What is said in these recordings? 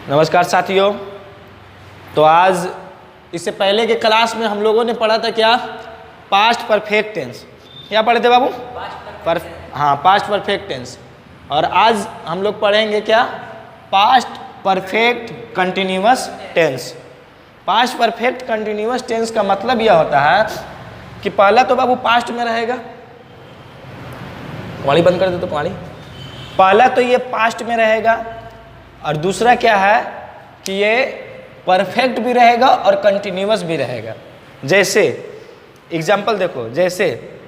नमस्कार साथियों। तो आज इससे पहले के क्लास में हम लोगों ने पढ़ा था क्या? Past perfect tense. क्या पढ़े थे बाबू? Past perfect tense. और आज हम लोग पढ़ेंगे क्या? Past perfect continuous tense. Past perfect continuous tense का मतलब यह होता है कि पहला तो बाबू पास्ट में रहेगा। पानी बंद कर दे तो पानी। पहला तो ये पास्ट में रहेगा और दूसरा क्या है कि ये परफेक्ट भी रहेगा और कंटिन्यूअस भी रहेगा। जैसे एग्जाम्पल देखो, जैसे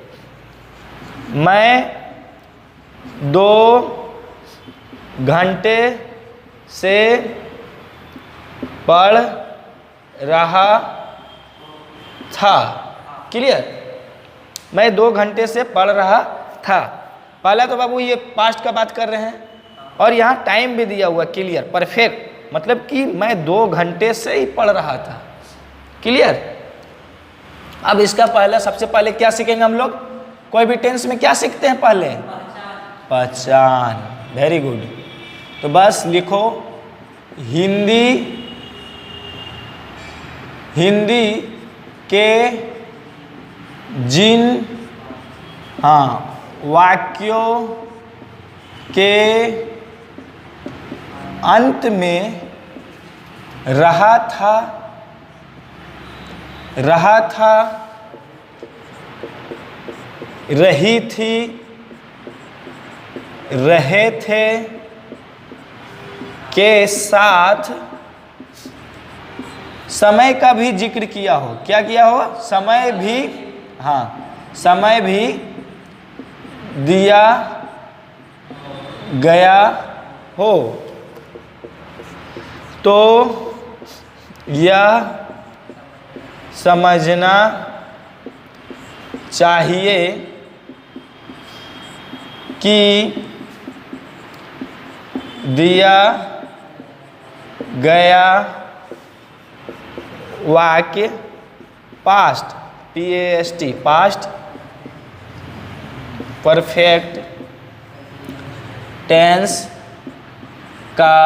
मैं 2 घंटे से पढ़ रहा था। क्लियर? मैं 2 घंटे से पढ़ रहा था। पहला तो बाबू ये पास्ट का बात कर रहे हैं और यहाँ टाइम भी दिया हुआ क्लियर परफेक्ट, मतलब कि मैं 2 घंटे से ही पढ़ रहा था। क्लियर? अब इसका पहला सबसे पहले क्या सीखेंगे हम लोग? कोई भी टेंस में क्या सीखते हैं पहले? पहचान। Very good. तो बस लिखो हिंदी के जिन वाक्यों के अंत में रहा था, रही थी, रहे थे के साथ समय का भी जिक्र किया हो। क्या किया हो? समय भी, समय भी दिया गया हो तो यह समझना चाहिए कि दिया गया वाक्य पास्ट पास्ट परफेक्ट टेंस का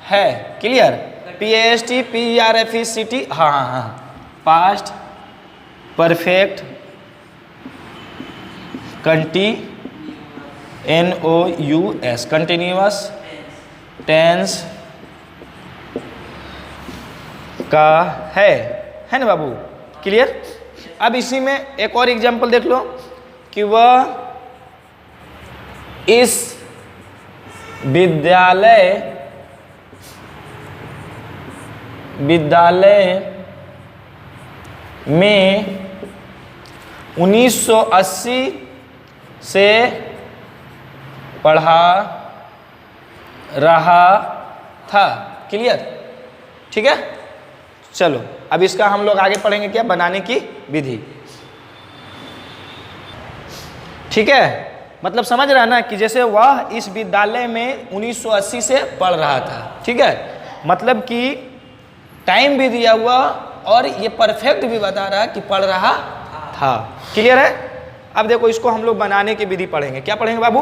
है। Clear? PAST past perfect continuous tense का है ना बाबू? क्लियर? अब इसी में एक और एग्जांपल देख लो कि वह इस विद्यालय में 1980 से पढ़ा रहा था। क्लियर? ठीक है, चलो अब इसका हम लोग आगे पढ़ेंगे क्या? बनाने की विधि। ठीक है, मतलब समझ रहा है ना कि जैसे वह इस विद्यालय में 1980 से पढ़ रहा था। ठीक है, मतलब कि टाइम भी दिया हुआ और ये परफेक्ट भी बता रहा कि पढ़ रहा था। क्लियर है? अब देखो इसको हम लोग बनाने की विधि पढ़ेंगे। क्या पढ़ेंगे बाबू?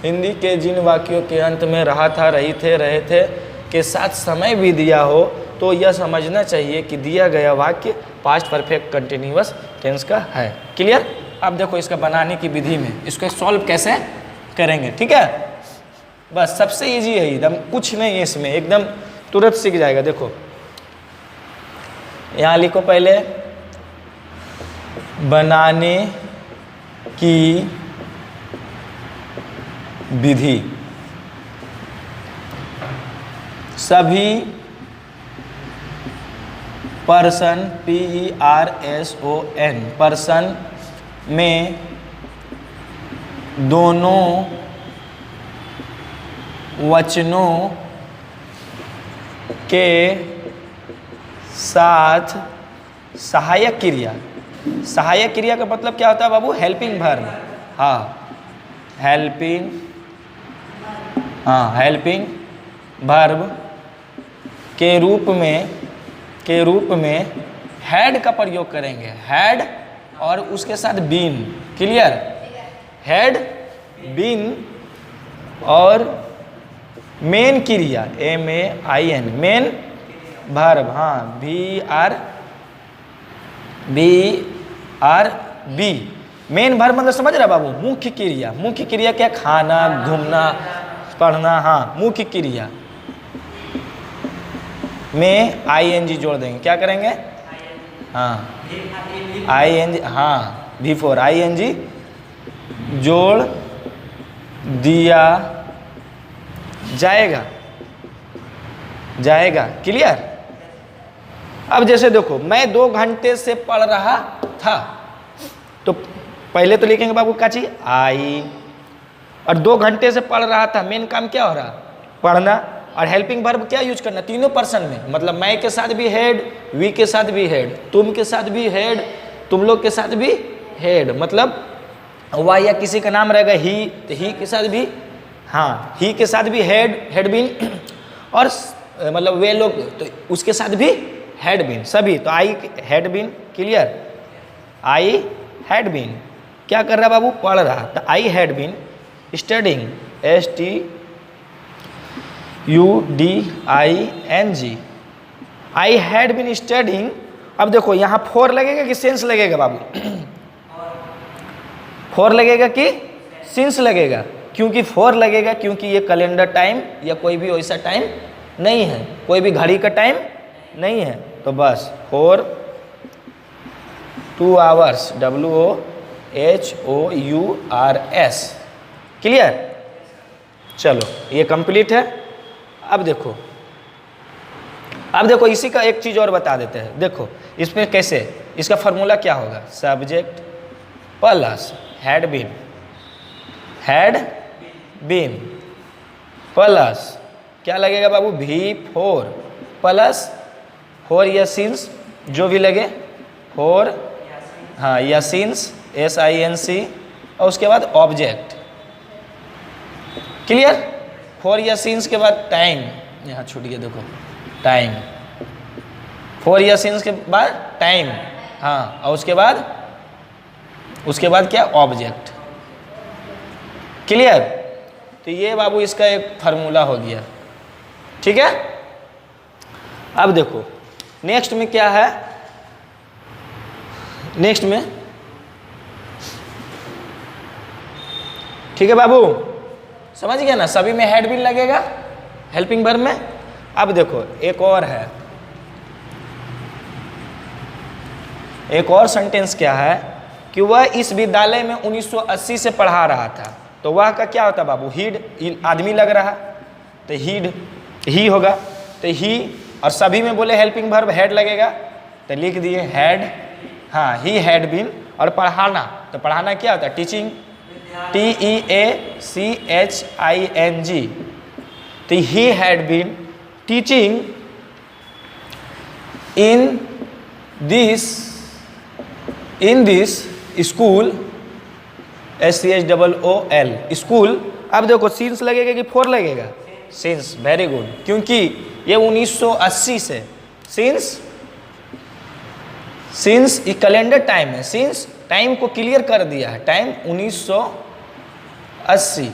हिंदी के जिन वाक्यों के अंत में रहा था, रही थे, रहे थे के साथ समय भी दिया हो तो यह समझना चाहिए कि दिया गया वाक्य पास्ट परफेक्ट कंटिन्यूअस टेंस का है। क्लियर? अब देखो इसका बनाने की विधि में इसको सॉल्व कैसे करेंगे। ठीक है, बस सबसे इजी है, एकदम कुछ नहीं है इसमें, एकदम तुरंत सीख जाएगा। देखो यहाँ लिखो पहले बनाने की विधि। सभी पर्सन पर्सन में दोनों वचनों के साथ सहायक क्रिया का मतलब क्या होता है बाबू? Helping verb. हेल्पिंग वर्ब के रूप में हैड का प्रयोग करेंगे। हैड और उसके साथ बीन। क्लियर? हैड बीन और मेन क्रिया MAIN मेन वर्ब, हाँ VRB मेन वर्ब मतलब समझ रहा बाबू, मुख्य क्रिया। मुख्य क्रिया क्या? खाना, घूमना, पढ़ना, हाँ मुख्य क्रिया में ING जोड़ देंगे। क्या करेंगे? हाँ ING, हाँ V4 ING जोड़ दिया जाएगा। क्लियर? अब जैसे देखो, मैं 2 घंटे से पढ़ रहा था, तो पहले तो लिखेंगे बाबू क्या चीज? आई। और 2 घंटे से पढ़ रहा था, मेन काम क्या हो रहा? पढ़ना। और हेल्पिंग वर्ब क्या यूज करना? तीनों पर्सन में, मतलब मैं के साथ भी हेड, वी के साथ भी हेड, तुम के साथ भी हेड, तुम लोग के साथ भी हेड, मतलब वह या किसी का नाम रहेगा ही, तो ही के साथ भी, हाँ ही के साथ भी हेड बीन, और मतलब वे लोग तो उसके साथ भी हेड बीन, सभी। तो I had been. Clear? I had been क्या कर रहा बाबू? पढ़ रहा। तो I had been studying, STUDING, I had been studying. अब देखो यहाँ 4 लगेगा कि सेंस लगेगा बाबू? 4 लगेगा कि सिंस लगेगा? क्योंकि 4 लगेगा क्योंकि ये कैलेंडर टाइम या कोई भी वैसा टाइम नहीं है, कोई भी घड़ी का टाइम नहीं है। तो बस 4 2 hours WOHOURS। क्लियर? चलो ये कंप्लीट है। अब देखो इसी का एक चीज और बता देते हैं। देखो इसमें कैसे, इसका फॉर्मूला क्या होगा? Subject plus had been plus क्या लगेगा बाबू? V4 प्लस 4 या सिंस, जो भी लगे 4, हाँ या सिंस SINC, और उसके बाद ऑब्जेक्ट। क्लियर? 4 या सिंस के बाद टाइम, यहाँ छूट गया देखो, टाइम। 4 या सिंस के बाद टाइम, हाँ, और उसके बाद क्या? ऑब्जेक्ट। क्लियर? तो ये बाबू इसका एक फार्मूला हो गया। ठीक है? अब देखो नेक्स्ट में क्या है? नेक्स्ट में, ठीक है बाबू, समझ गया ना? सभी में हेड बीन लगेगा हेल्पिंग वर्ब में। अब देखो एक और है, एक और सेंटेंस क्या है कि वह इस विद्यालय में 1980 से पढ़ा रहा था। तो वह का क्या होता बाबू? हीड, आदमी लग रहा, तो हीड ही होगा। तो ही, और सभी में बोले हेल्पिंग वर्ब हेड लगेगा, तो लिख दिए हेड, हाँ ही हैड बीन। और पढ़ाना, तो पढ़ाना क्या होता है? Teaching, TEACHING। तो he had been teaching in this school, SCHOOL school. अब देखो सिंस लगेगा कि 4 लगेगा? सिंस। वेरी गुड, क्योंकि ये 1980 से, सिंस ये कैलेंडर टाइम है, सिंस टाइम को क्लियर कर दिया है, time 1980।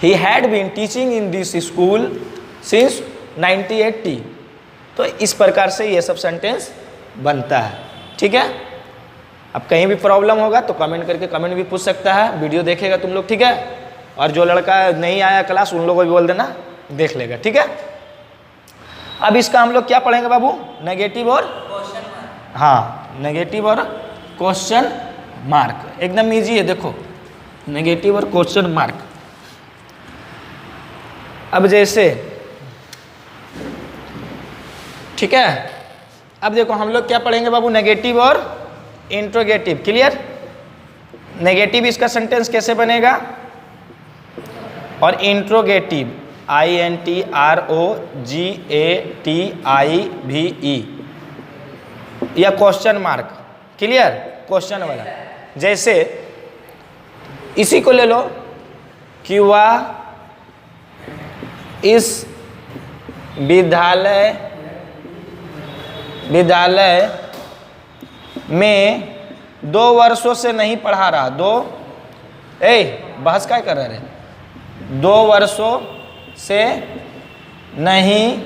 He had been teaching in this school since 1980। तो इस प्रकार से ये सब सेंटेंस बनता है। ठीक है? अब कहीं भी प्रॉब्लम होगा तो कमेंट करके कमेंट भी पूछ सकता है, वीडियो देखेगा तुम लोग। ठीक है? और जो लड़का नहीं आया क्लास उन लोगों को भी बोल देना, देख लेगा। ठीक है? अब इसका हम लोग क्या पढ़ेंगे बाबू? नेगेटिव और क्वेश्चन मार्क। हाँ, नेगेटिव और क्वेश्चन मार्क एकदम इजी है। देखो नेगेटिव और क्वेश्चन मार्क। अब जैसे, ठीक है, अब देखो हम लोग क्या पढ़ेंगे बाबू? नेगेटिव और इंट्रोगेटिव। क्लियर? नेगेटिव इसका सेंटेंस कैसे बनेगा, और इंट्रोगेटिव INTROGATIVE या क्वेश्चन मार्क। क्लियर? क्वेश्चन वाला। जैसे इसी को ले लो कि वह इस विद्यालय में 2 वर्षों से नहीं पढ़ा रहा। बहस क्या कर रहे? 2 वर्षों से नहीं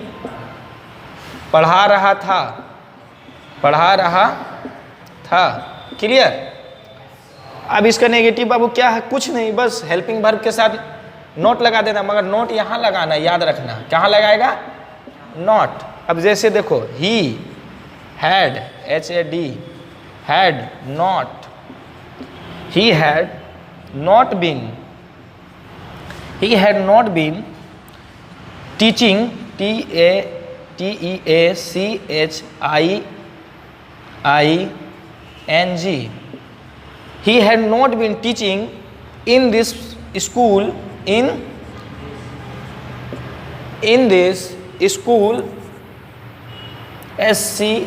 पढ़ा रहा था, पढ़ा रहा था। क्लियर। अब इसका नेगेटिव बाबू क्या है? कुछ नहीं, बस हेल्पिंग वर्ब के साथ नोट लगा देना, मगर नोट यहाँ लगाना, याद रखना। कहाँ लगाएगा? नॉट। अब जैसे देखो, he had, HAD, had not, he had not been, he had not been teaching, TEACHIING, he had not been teaching in this school, in this school, SCHOOL,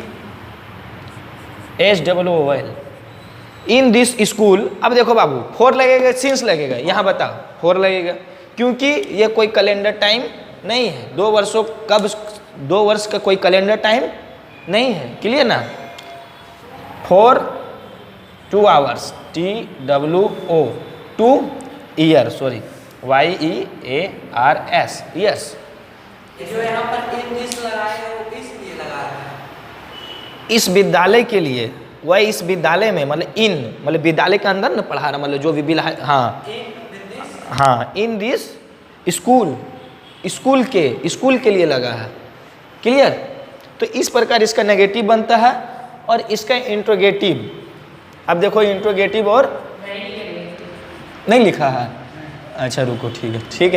in this school। अब देखो बाबू, 4 लगेगा, since लगेगा, यहाँ बताओ 4 लगेगा, क्योंकि ये कोई कैलेंडर टाइम नहीं है। 2 वर्षों कब, 2 वर्ष का कोई कैलेंडर टाइम नहीं है। क्लियर ना? 4 2 hours, TWO, 2 year, sorry, YEARS, years. जो यहाँ पर इंग्लिश लगाए हैं वो किस लिए लगा रहे हैं? इस विद्यालय के लिए, वह इस विद्यालय में, मतलब इन, मतलब विद्यालय के अंदर न पढ़ा रहा, मतलब जो भी हाँ हाँ, इन दिस स्कूल, स्कूल के लिए लगा है। क्लियर। तो इस प्रकार इसका नेगेटिव बनता है और इसका इंट्रोगेटिव। अब देखो इंट्रोगेटिव और नहीं लिखा है। अच्छा रुको, ठीक है, ठीक है।